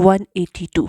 182।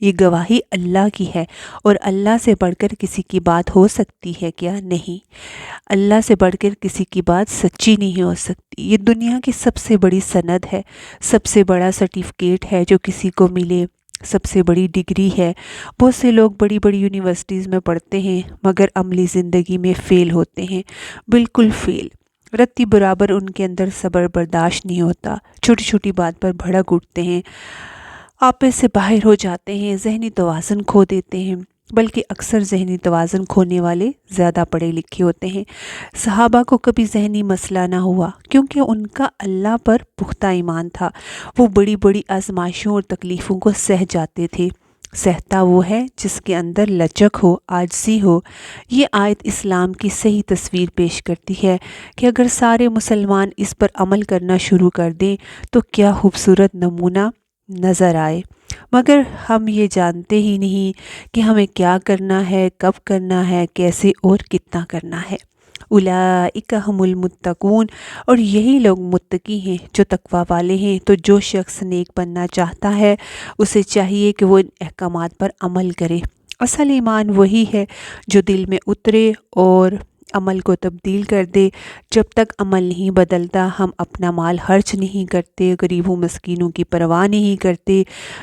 یہ گواہی اللہ کی ہے، اور اللہ سے بڑھ کر کسی کی بات ہو سکتی ہے کیا؟ نہیں، اللہ سے بڑھ کر کسی کی بات سچی نہیں ہو سکتی۔ یہ دنیا کی سب سے بڑی سند ہے، سب سے بڑا سرٹیفکیٹ ہے جو کسی کو ملے، سب سے بڑی ڈگری ہے۔ بہت سے لوگ بڑی بڑی یونیورسٹیز میں پڑھتے ہیں مگر عملی زندگی میں فیل ہوتے ہیں، بالکل فیل۔ رتی برابر ان کے اندر صبر برداشت نہیں ہوتا، چھوٹی چھوٹی بات پر بھڑک اٹھتے ہیں، آپے سے باہر ہو جاتے ہیں، ذہنی توازن کھو دیتے ہیں۔ بلکہ اکثر ذہنی توازن کھونے والے زیادہ پڑھے لکھے ہوتے ہیں۔ صحابہ کو کبھی ذہنی مسئلہ نہ ہوا کیونکہ ان کا اللہ پر پختہ ایمان تھا۔ وہ بڑی بڑی آزمائشوں اور تکلیفوں کو سہ جاتے تھے۔ سہتا وہ ہے جس کے اندر لچک ہو، عاجزی ہو۔ یہ آیت اسلام کی صحیح تصویر پیش کرتی ہے کہ اگر سارے مسلمان اس پر عمل کرنا شروع کر دیں تو کیا خوبصورت نمونہ نظر آئے، مگر ہم یہ جانتے ہی نہیں کہ ہمیں کیا کرنا ہے، کب کرنا ہے، کیسے اور کتنا کرنا ہے۔ اولئک ہم المتقون، اور یہی لوگ متقی ہیں جو تقوی والے ہیں۔ تو جو شخص نیک بننا چاہتا ہے اسے چاہیے کہ وہ ان احکامات پر عمل کرے۔ اصل ایمان وہی ہے جو دل میں اترے اور عمل کو تبدیل کر دے۔ جب تک عمل نہیں بدلتا ہم اپنا مال خرچ نہیں کرتے، غریبوں مسکینوں کی پرواہ نہیں کرتے،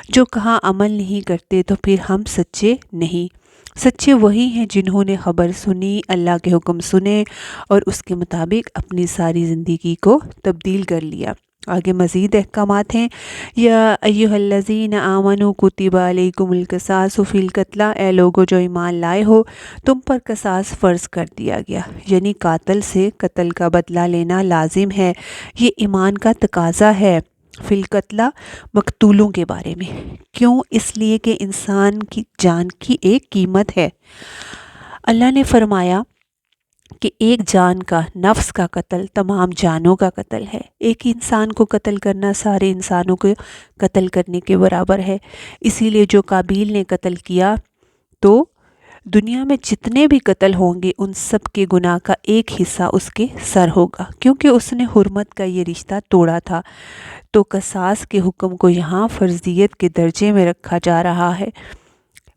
جو کہاں عمل نہیں کرتے تو پھر ہم سچے نہیں۔ سچے وہی ہیں جنہوں نے خبر سنی، اللہ کے حکم سنے اور اس کے مطابق اپنی ساری زندگی کو تبدیل کر لیا۔ آگے مزید احکامات ہیں۔ یا ایھا الذین آمنوا کتب علیکم القصاص فی القتلی، اے لوگو جو ایمان لائے ہو تم پر قصاص فرض کر دیا گیا، یعنی قاتل سے قتل کا بدلہ لینا لازم ہے، یہ ایمان کا تقاضا ہے۔ فی القتلی، مقتولوں کے بارے میں۔ کیوں؟ اس لیے کہ انسان کی جان کی ایک قیمت ہے۔ اللہ نے فرمایا کہ ایک جان کا، نفس کا قتل تمام جانوں کا قتل ہے۔ ایک انسان کو قتل کرنا سارے انسانوں کو قتل کرنے کے برابر ہے۔ اسی لیے جو قابیل نے قتل کیا تو دنیا میں جتنے بھی قتل ہوں گے ان سب کے گناہ کا ایک حصہ اس کے سر ہوگا، کیونکہ اس نے حرمت کا یہ رشتہ توڑا تھا۔ تو قصاص کے حکم کو یہاں فرضیت کے درجے میں رکھا جا رہا ہے۔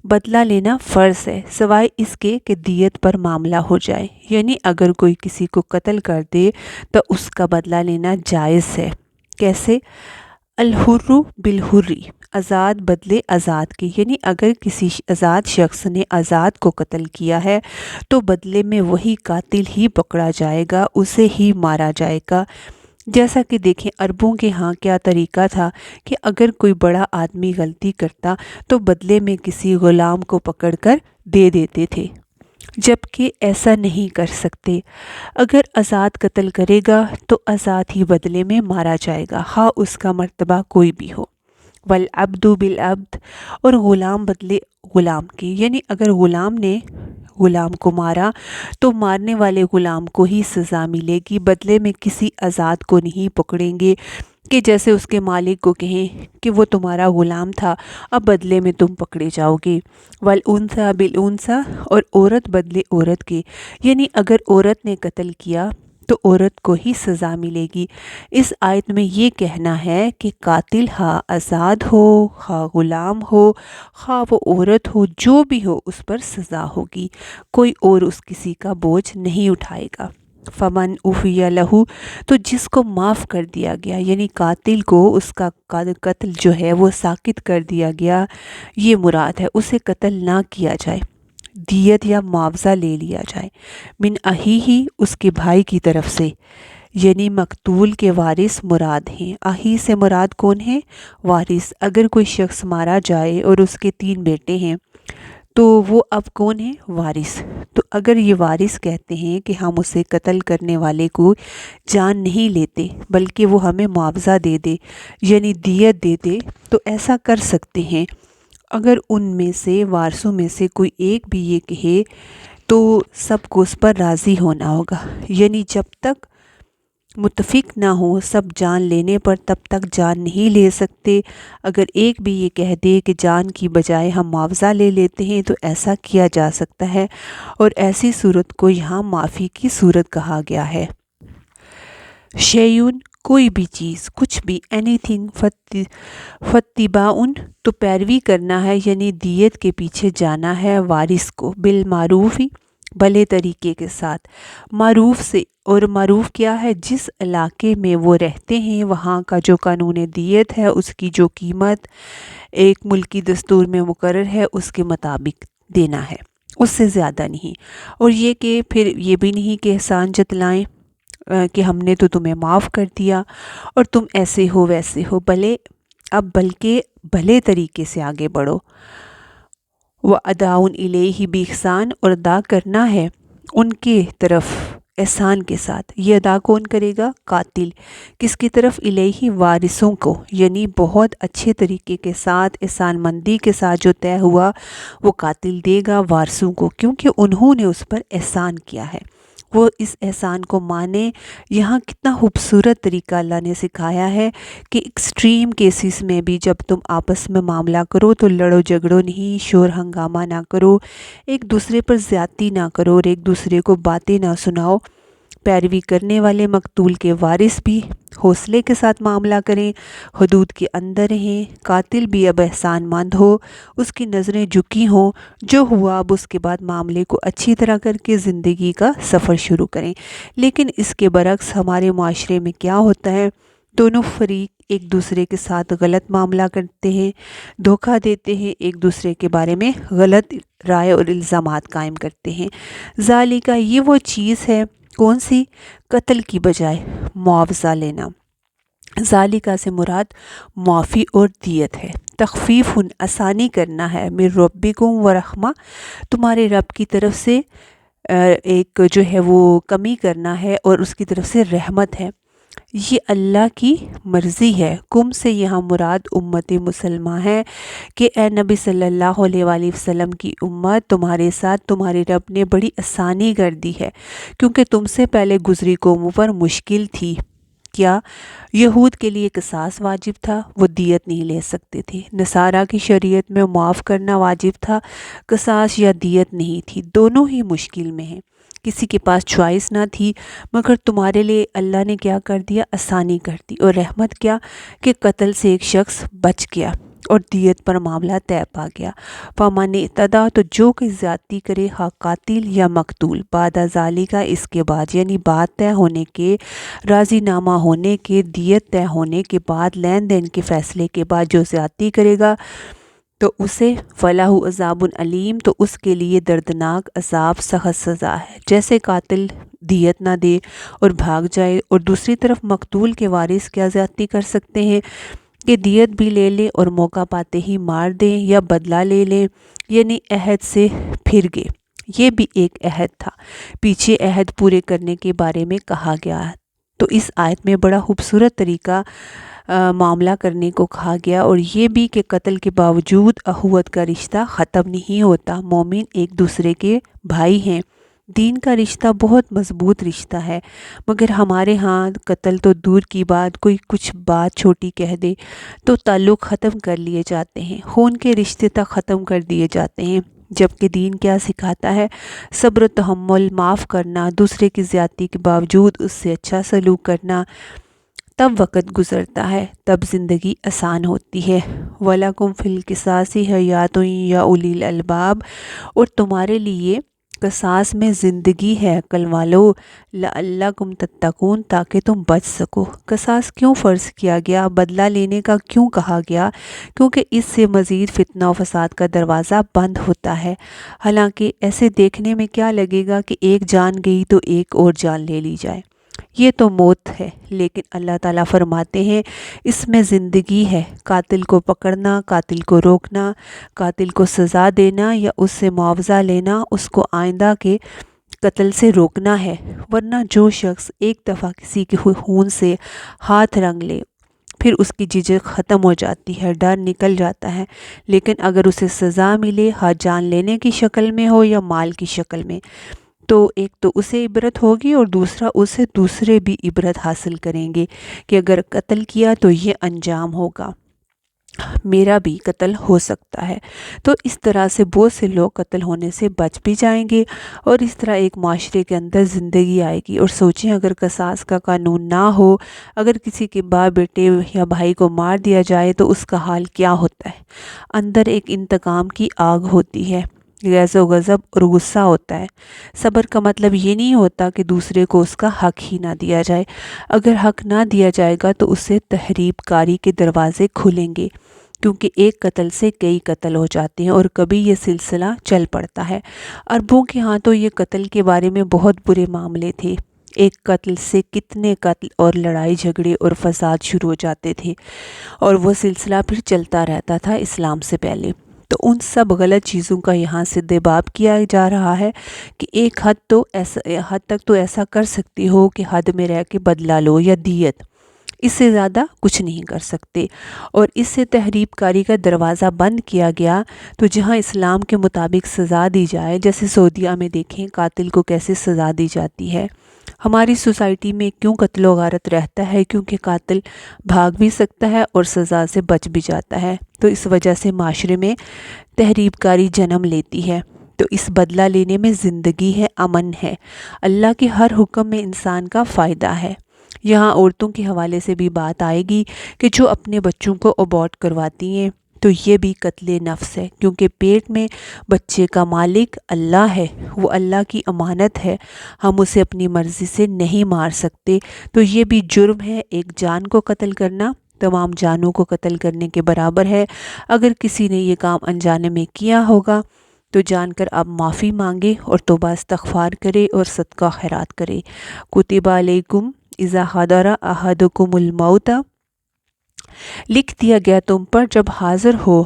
بدلہ لینا فرض ہے، سوائے اس کے کہ دیت پر معاملہ ہو جائے، یعنی اگر کوئی کسی کو قتل کر دے تو اس کا بدلہ لینا جائز ہے۔ کیسے؟ الحر بالحر، آزاد بدلے آزاد کے، یعنی اگر کسی آزاد شخص نے آزاد کو قتل کیا ہے تو بدلے میں وہی قاتل ہی پکڑا جائے گا، اسے ہی مارا جائے گا۔ جیسا کہ دیکھیں عربوں کے ہاں کیا طریقہ تھا کہ اگر کوئی بڑا آدمی غلطی کرتا تو بدلے میں کسی غلام کو پکڑ کر دے دیتے تھے، جبکہ ایسا نہیں کر سکتے۔ اگر آزاد قتل کرے گا تو آزاد ہی بدلے میں مارا جائے گا، خواہ اس کا مرتبہ کوئی بھی ہو۔ والعبد بالعبد، اور غلام بدلے غلام کے، یعنی اگر غلام نے غلام کو مارا تو مارنے والے غلام کو ہی سزا ملے گی، بدلے میں کسی آزاد کو نہیں پکڑیں گے کہ جیسے اس کے مالک کو کہیں کہ وہ تمہارا غلام تھا اب بدلے میں تم پکڑے جاؤ گے۔ والانثی بالانثی، اور عورت بدلے عورت کے، یعنی اگر عورت نے قتل کیا تو عورت کو ہی سزا ملے گی۔ اس آیت میں یہ کہنا ہے کہ قاتل خواہ آزاد ہو، خواہ غلام ہو، خواہ وہ عورت ہو، جو بھی ہو اس پر سزا ہوگی، کوئی اور اس کسی کا بوجھ نہیں اٹھائے گا۔ فمن عفی لہ، تو جس کو معاف کر دیا گیا، یعنی قاتل کو اس کا قتل جو ہے وہ ساقط کر دیا گیا، یہ مراد ہے، اسے قتل نہ کیا جائے، دیت یا معاوضہ لے لیا جائے، من اخیہ، اس کے بھائی کی طرف سے، یعنی مقتول کے وارث مراد ہیں۔ اخی سے مراد کون ہے؟ وارث۔ اگر کوئی شخص مارا جائے اور اس کے 3 بیٹے ہیں تو وہ اب کون ہیں؟ وارث۔ تو اگر یہ وارث کہتے ہیں کہ ہم اسے قتل کرنے والے کو جان نہیں لیتے بلکہ وہ ہمیں معاوضہ دے دے، یعنی دیت دے دے، تو ایسا کر سکتے ہیں۔ اگر ان میں سے وارثوں میں سے کوئی ایک بھی یہ کہے تو سب کو اس پر راضی ہونا ہوگا، یعنی جب تک متفق نہ ہو سب جان لینے پر تب تک جان نہیں لے سکتے۔ اگر ایک بھی یہ کہہ دے کہ جان کی بجائے ہم معاوضہ لے لیتے ہیں تو ایسا کیا جا سکتا ہے، اور ایسی صورت کو یہاں معافی کی صورت کہا گیا ہے۔ شیئن، کوئی بھی چیز، کچھ بھی، اینی تھنگ، فتباؤن تو پیروی کرنا ہے، یعنی دیت کے پیچھے جانا ہے وارث کو، بالمعروف ہی بھلے طریقے کے ساتھ، معروف سے، اور معروف کیا ہے؟ جس علاقے میں وہ رہتے ہیں وہاں کا جو قانون دیت ہے، اس کی جو قیمت ایک ملکی دستور میں مقرر ہے اس کے مطابق دینا ہے، اس سے زیادہ نہیں۔ اور یہ کہ پھر یہ بھی نہیں کہ احسان جتلائیں کہ ہم نے تو تمہیں معاف کر دیا اور تم ایسے ہو ویسے ہو، بلکہ بھلے طریقے سے آگے بڑھو۔ وَأَدَاءٌ إِلَيْهِ بِإِحْسَانٍ، اور ادا کرنا ہے ان کے طرف احسان کے ساتھ۔ یہ ادا کون کرے گا؟ قاتل۔ کس کی طرف؟ الیہ، وارثوں کو، یعنی بہت اچھے طریقے کے ساتھ، احسان مندی کے ساتھ جو طے ہوا وہ قاتل دے گا وارثوں کو، کیونکہ انہوں نے اس پر احسان کیا ہے، وہ اس احسان کو مانے۔ یہاں کتنا خوبصورت طریقہ اللہ نے سکھایا ہے کہ ایکسٹریم کیسز میں بھی جب تم آپس میں معاملہ کرو تو لڑو جھگڑو نہیں، شور ہنگامہ نہ کرو، ایک دوسرے پر زیادتی نہ کرو اور ایک دوسرے کو باتیں نہ سناؤ۔ پیروی کرنے والے مقتول کے وارث بھی حوصلے کے ساتھ معاملہ کریں، حدود کے اندر رہیں۔ قاتل بھی اب احسان مند ہو، اس کی نظریں جھکی ہوں، جو ہوا اب اس کے بعد معاملے کو اچھی طرح کر کے زندگی کا سفر شروع کریں۔ لیکن اس کے برعکس ہمارے معاشرے میں کیا ہوتا ہے؟ دونوں فریق ایک دوسرے کے ساتھ غلط معاملہ کرتے ہیں، دھوکہ دیتے ہیں، ایک دوسرے کے بارے میں غلط رائے اور الزامات قائم کرتے ہیں۔ ذالکہ، یہ وہ چیز ہے، کون سی؟ قتل کی بجائے معاوضہ لینا۔ ذالکہ سے مراد معافی اور دیت ہے۔ تخفیف، آسانی کرنا ہے، من ربکم ورحمہ، تمہارے رب کی طرف سے ایک جو ہے وہ کمی کرنا ہے اور اس کی طرف سے رحمت ہے۔ یہ اللہ کی مرضی ہے۔ کم سے یہاں مراد امت مسلمہ ہے کہ اے نبی صلی اللہ علیہ وآلہ وسلم کی امت، تمہارے ساتھ تمہارے رب نے بڑی آسانی کر دی ہے، کیونکہ تم سے پہلے گزری قوموں پر مشکل تھی۔ کیا؟ یہود کے لیے قصاص واجب تھا، وہ دیت نہیں لے سکتے تھے۔ نصارہ کی شریعت میں معاف کرنا واجب تھا، قصاص یا دیت نہیں تھی، دونوں ہی مشکل میں ہیں، کسی کے پاس چوائس نہ تھی، مگر تمہارے لیے اللہ نے کیا کر دیا؟ آسانی کر دی۔ اور رحمت کیا؟ کہ قتل سے ایک شخص بچ گیا اور دیت پر معاملہ طے پا گیا۔ فَمَنِ اعْتَدَىٰ، تو جو کہ زیادتی کرے، ہا قاتل یا مقتول، بعد ذالکہ، اس کے بعد، یعنی بات طے ہونے کے، راضی نامہ ہونے کے، دیت طے ہونے کے بعد، لین دین کے فیصلے کے بعد جو زیادتی کرے گا تو اسے فَلَهُ عَذَابٌ علیم، تو اس کے لیے دردناک عذاب، سخت سزا ہے۔ جیسے قاتل دیت نہ دے اور بھاگ جائے، اور دوسری طرف مقتول کے وارث کیا زیادتی کر سکتے ہیں کہ دیت بھی لے لیں اور موقع پاتے ہی مار دیں یا بدلہ لے لیں، یعنی عہد سے پھر گئے۔ یہ بھی ایک عہد تھا، پیچھے عہد پورے کرنے کے بارے میں کہا گیا ہے، تو اس آیت میں بڑا خوبصورت طریقہ معاملہ کرنے کو کہا گیا، اور یہ بھی کہ قتل کے باوجود اخوت کا رشتہ ختم نہیں ہوتا، مومن ایک دوسرے کے بھائی ہیں، دین کا رشتہ بہت مضبوط رشتہ ہے، مگر ہمارے ہاں قتل تو دور کی بات، کوئی کچھ بات چھوٹی کہہ دے تو تعلق ختم کر لیے جاتے ہیں، خون کے رشتے تک ختم کر دیے جاتے ہیں، جبکہ دین کیا سکھاتا ہے؟ صبر و تحمل، معاف کرنا، دوسرے کی زیادتی کے باوجود اس سے اچھا سلوک کرنا، تب وقت گزرتا ہے، تب زندگی آسان ہوتی ہے۔ وَلَكُمْ فِي الْقِصَاصِ حَیَاتٌ یا اولی الالباب، اور تمہارے لیے قصاص میں زندگی ہے عقل والو، لَعَلَّکُمْ تَتَّقُونَ، تاکہ تم بچ سکو۔ قصاص کیوں فرض کیا گیا؟ بدلہ لینے کا کیوں کہا گیا؟ کیونکہ اس سے مزید فتنہ و فساد کا دروازہ بند ہوتا ہے۔ حالانکہ ایسے دیکھنے میں کیا لگے گا کہ ایک جان گئی تو ایک اور جان لے لی جائے، یہ تو موت ہے، لیکن اللہ تعالیٰ فرماتے ہیں اس میں زندگی ہے۔ قاتل کو پکڑنا، قاتل کو روکنا، قاتل کو سزا دینا یا اس سے معاوضہ لینا، اس کو آئندہ کے قتل سے روکنا ہے، ورنہ جو شخص ایک دفعہ کسی کے خون سے ہاتھ رنگ لے پھر اس کی جھجک ختم ہو جاتی ہے، ڈر نکل جاتا ہے، لیکن اگر اسے سزا ملے، ہاں جان لینے کی شکل میں ہو یا مال کی شکل میں، تو ایک تو اسے عبرت ہوگی اور دوسرا اسے دوسرے بھی عبرت حاصل کریں گے کہ اگر قتل کیا تو یہ انجام ہوگا۔ میرا بھی قتل ہو سکتا ہے۔ تو اس طرح سے بہت سے لوگ قتل ہونے سے بچ بھی جائیں گے، اور اس طرح ایک معاشرے کے اندر زندگی آئے گی۔ اور سوچیں اگر قصاص کا قانون نہ ہو، اگر کسی کے باپ بیٹے یا بھائی کو مار دیا جائے تو اس کا حال کیا ہوتا ہے؟ اندر ایک انتقام کی آگ ہوتی ہے، غیظ و غضب اور غصہ ہوتا ہے۔ صبر کا مطلب یہ نہیں ہوتا کہ دوسرے کو اس کا حق ہی نہ دیا جائے۔ اگر حق نہ دیا جائے گا تو اس سے تحریب کاری کے دروازے کھلیں گے، کیونکہ ایک قتل سے کئی قتل ہو جاتے ہیں اور کبھی یہ سلسلہ چل پڑتا ہے۔ عربوں کے ہاں تو یہ قتل کے بارے میں بہت برے معاملے تھے۔ ایک قتل سے کتنے قتل اور لڑائی جھگڑے اور فساد شروع ہو جاتے تھے، اور وہ سلسلہ پھر چلتا رہتا تھا اسلام سے پہلے۔ تو ان سب غلط چیزوں کا یہاں سے دباب کیا جا رہا ہے کہ ایک حد تک تو ایسا کر سکتی ہو کہ حد میں رہ کے بدلہ لو یا دیت، اس سے زیادہ کچھ نہیں کر سکتے۔ اور اس سے تحریب کاری کا دروازہ بند کیا گیا۔ تو جہاں اسلام کے مطابق سزا دی جائے، جیسے سعودیہ میں دیکھیں قاتل کو کیسے سزا دی جاتی ہے۔ ہماری سوسائٹی میں کیوں قتل و غارت رہتا ہے؟ کیونکہ قاتل بھاگ بھی سکتا ہے اور سزا سے بچ بھی جاتا ہے۔ تو اس وجہ سے معاشرے میں تحریب کاری جنم لیتی ہے۔ تو اس بدلہ لینے میں زندگی ہے، امن ہے، اللہ کے ہر حکم میں انسان کا فائدہ ہے۔ یہاں عورتوں کے حوالے سے بھی بات آئے گی کہ جو اپنے بچوں کو ابورٹ کرواتی ہیں تو یہ بھی قتل نفس ہے، کیونکہ پیٹ میں بچے کا مالک اللہ ہے، وہ اللہ کی امانت ہے، ہم اسے اپنی مرضی سے نہیں مار سکتے۔ تو یہ بھی جرم ہے، ایک جان کو قتل کرنا تمام جانوں کو قتل کرنے کے برابر ہے۔ اگر کسی نے یہ کام انجانے میں کیا ہوگا تو جان کر اب معافی مانگے اور توبہ استغفار کرے اور صدقہ خیرات کرے۔ کتب علیکم اذا حضر احدکم الموت، لکھ دیا گیا تم پر جب حاضر ہو،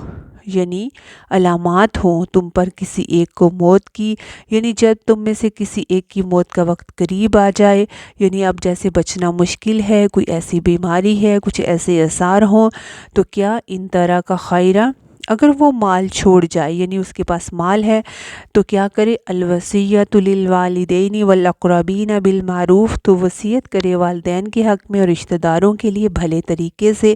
یعنی علامات ہوں تم پر کسی ایک کو موت کی، یعنی جب تم میں سے کسی ایک کی موت کا وقت قریب آ جائے، یعنی اب جیسے بچنا مشکل ہے، کوئی ایسی بیماری ہے، کچھ ایسے آثار ہوں، تو کیا ان طرح کا خیرہ، اگر وہ مال چھوڑ جائے، یعنی اس کے پاس مال ہے تو کیا کرے؟ الوصیۃ للوالدین والاقربین بالمعروف، تو وصیت کرے والدین کے حق میں اور رشتہ داروں کے لیے بھلے طریقے سے۔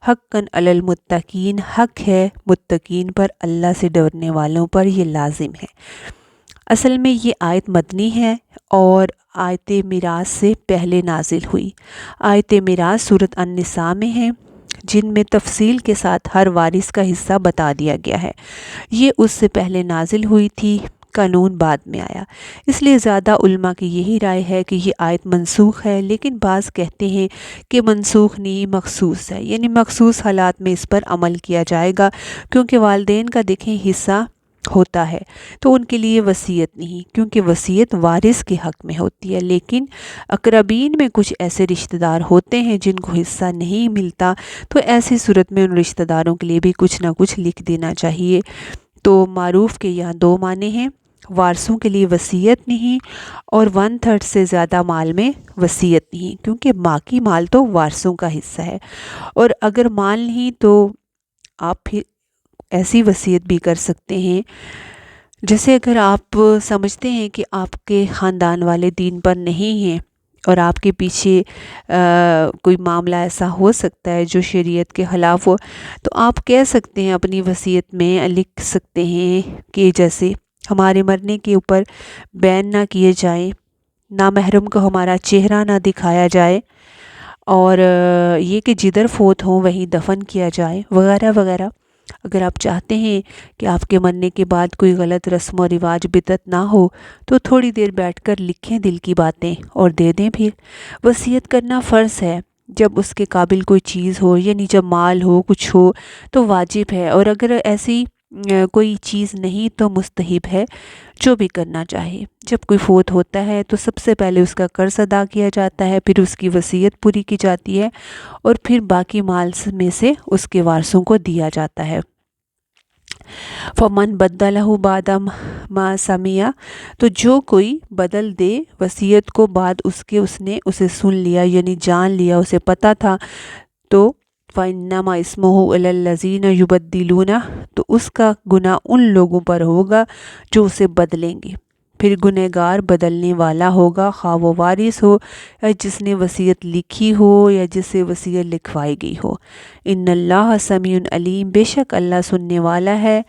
حقاً علی المتقین، حق ہے متقین پر، اللہ سے ڈرنے والوں پر یہ لازم ہے۔ اصل میں یہ آیت مدنی ہے اور آیت میراث سے پہلے نازل ہوئی۔ آیت میراث سورۃ النساء میں ہے، جن میں تفصیل کے ساتھ ہر وارث کا حصہ بتا دیا گیا ہے۔ یہ اس سے پہلے نازل ہوئی تھی، قانون بعد میں آیا۔ اس لیے زیادہ علماء کی یہی رائے ہے کہ یہ آیت منسوخ ہے، لیکن بعض کہتے ہیں کہ منسوخ نہیں، مخصوص ہے، یعنی مخصوص حالات میں اس پر عمل کیا جائے گا، کیونکہ والدین کا دیکھیں حصہ ہوتا ہے تو ان کے لیے وصیت نہیں، کیونکہ وصیت وارث کے حق میں ہوتی ہے۔ لیکن اقربین میں کچھ ایسے رشتہ دار ہوتے ہیں جن کو حصہ نہیں ملتا، تو ایسی صورت میں ان رشتہ داروں کے لیے بھی کچھ نہ کچھ لکھ دینا چاہیے۔ تو معروف کے یہاں دو معنی ہیں، وارثوں کے لیے وصیت نہیں، اور 1/3 سے زیادہ مال میں وصیت نہیں، کیونکہ باقی مال تو وارثوں کا حصہ ہے۔ اور اگر مال نہیں تو آپ پھر ایسی وصیت بھی کر سکتے ہیں، جیسے اگر آپ سمجھتے ہیں کہ آپ کے خاندان والے دین پر نہیں ہیں اور آپ کے پیچھے کوئی معاملہ ایسا ہو سکتا ہے جو شریعت کے خلاف ہو، تو آپ کہہ سکتے ہیں، اپنی وصیت میں لکھ سکتے ہیں کہ جیسے ہمارے مرنے کے اوپر بین نہ کیے جائیں، نامحرم کو ہمارا چہرہ نہ دکھایا جائے، اور یہ کہ جدھر فوت ہوں وہیں دفن کیا جائے، وغیرہ وغیرہ۔ اگر آپ چاہتے ہیں کہ آپ کے مرنے کے بعد کوئی غلط رسم و رواج بدعت نہ ہو تو تھوڑی دیر بیٹھ کر لکھیں دل کی باتیں اور دے دیں۔ پھر وصیت کرنا فرض ہے جب اس کے قابل کوئی چیز ہو، یعنی جب مال ہو، کچھ ہو تو واجب ہے، اور اگر ایسی کوئی چیز نہیں تو مستحب ہے، جو بھی کرنا چاہے۔ جب کوئی فوت ہوتا ہے تو سب سے پہلے اس کا قرض ادا کیا جاتا ہے، پھر اس کی وصیت پوری کی جاتی ہے، اور پھر باقی مال میں سے اس کے وارثوں کو دیا جاتا ہے۔ فمن بدلہ بعد ما سمع، تو جو کوئی بدل دے وصیت کو بعد اس کے اس نے اسے سن لیا، یعنی جان لیا، اسے پتہ تھا، تو فَإِنَّمَا اسْمُهُ عَلَى الَّذِينَ يُبَدِّلُونَ، تو اس کا گناہ ان لوگوں پر ہوگا جو اسے بدلیں گے۔ پھر گنہگار بدلنے والا ہوگا، خواہ وہ وارث ہو یا جس نے وصیت لکھی ہو یا جس سے وصیت لکھوائی گئی ہو۔ ان اللہ سمیع علیم، بے شک اللہ سننے والا ہے،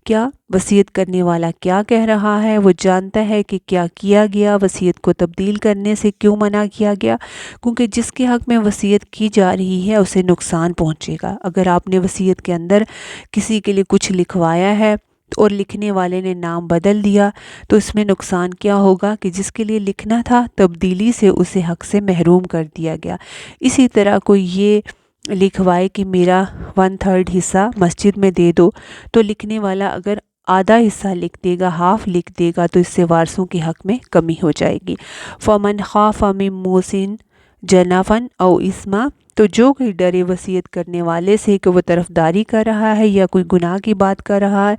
کیا وصیت کرنے والا کیا کہہ رہا ہے، وہ جانتا ہے کہ کیا کیا گیا، وصیت کو تبدیل کرنے سے کیوں منع کیا گیا، کیونکہ جس کے حق میں وصیت کی جا رہی ہے اسے نقصان پہنچے گا۔ اگر آپ نے وصیت کے اندر کسی کے لیے کچھ لکھوایا ہے اور لکھنے والے نے نام بدل دیا تو اس میں نقصان کیا ہوگا کہ جس کے لیے لکھنا تھا تبدیلی سے اسے حق سے محروم کر دیا گیا۔ اسی طرح کوئی یہ لکھوائے کہ میرا 1/3 حصہ مسجد میں دے دو، تو لکھنے والا اگر آدھا حصہ لکھ دے گا، ہاف لکھ دے گا، تو اس سے وارثوں کے حق میں کمی ہو جائے گی۔ فَمَنْ خَافَ مِن مُوصٍ جَنَفًا أَوْ إِثْمًا، تو جو کوئی ڈرے وصیت کرنے والے سے کہ وہ طرفداری کر رہا ہے یا کوئی گناہ کی بات کر رہا ہے،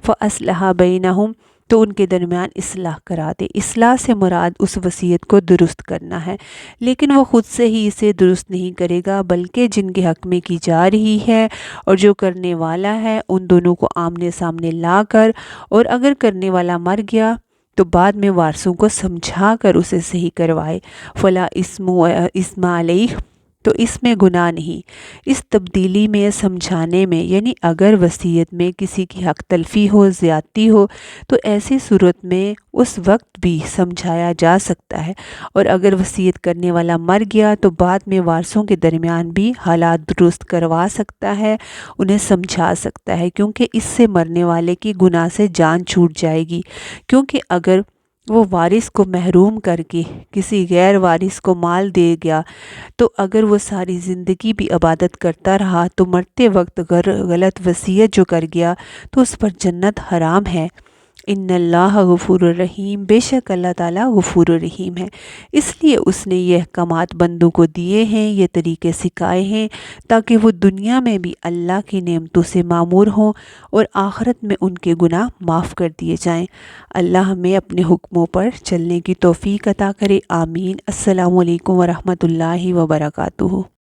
فَأَصْلَحَ بَيْنَهُمْ، تو ان کے درمیان اصلاح کرا دے۔ اصلاح سے مراد اس وصیت کو درست کرنا ہے، لیکن وہ خود سے ہی اسے درست نہیں کرے گا، بلکہ جن کے حق میں کی جا رہی ہے اور جو کرنے والا ہے ان دونوں کو آمنے سامنے لا کر، اور اگر کرنے والا مر گیا تو بعد میں وارثوں کو سمجھا کر اسے صحیح کروائے۔ فلا اسم علیہ، تو اس میں گناہ نہیں، اس تبدیلی میں، سمجھانے میں، یعنی اگر وصیت میں کسی کی حق تلفی ہو، زیادتی ہو، تو ایسی صورت میں اس وقت بھی سمجھایا جا سکتا ہے، اور اگر وصیت کرنے والا مر گیا تو بعد میں وارثوں کے درمیان بھی حالات درست کروا سکتا ہے، انہیں سمجھا سکتا ہے، کیونکہ اس سے مرنے والے کی گناہ سے جان چھوٹ جائے گی، کیونکہ اگر وہ وارث کو محروم کر کے کسی غیر وارث کو مال دے گیا تو اگر وہ ساری زندگی بھی عبادت کرتا رہا تو مرتے وقت غلط وصیت جو کر گیا تو اس پر جنت حرام ہے۔ ان اللہ غفور الرحیم، بے شک اللہ تعالیٰ غفور الرحیم ہے، اس لیے اس نے یہ احکامات بندوں کو دیے ہیں، یہ طریقے سکھائے ہیں تاکہ وہ دنیا میں بھی اللہ کی نعمتوں سے معمور ہوں اور آخرت میں ان کے گناہ معاف کر دیے جائیں۔ اللہ ہمیں اپنے حکموں پر چلنے کی توفیق عطا کرے، آمین۔ السلام علیکم ورحمۃ اللہ وبرکاتہ۔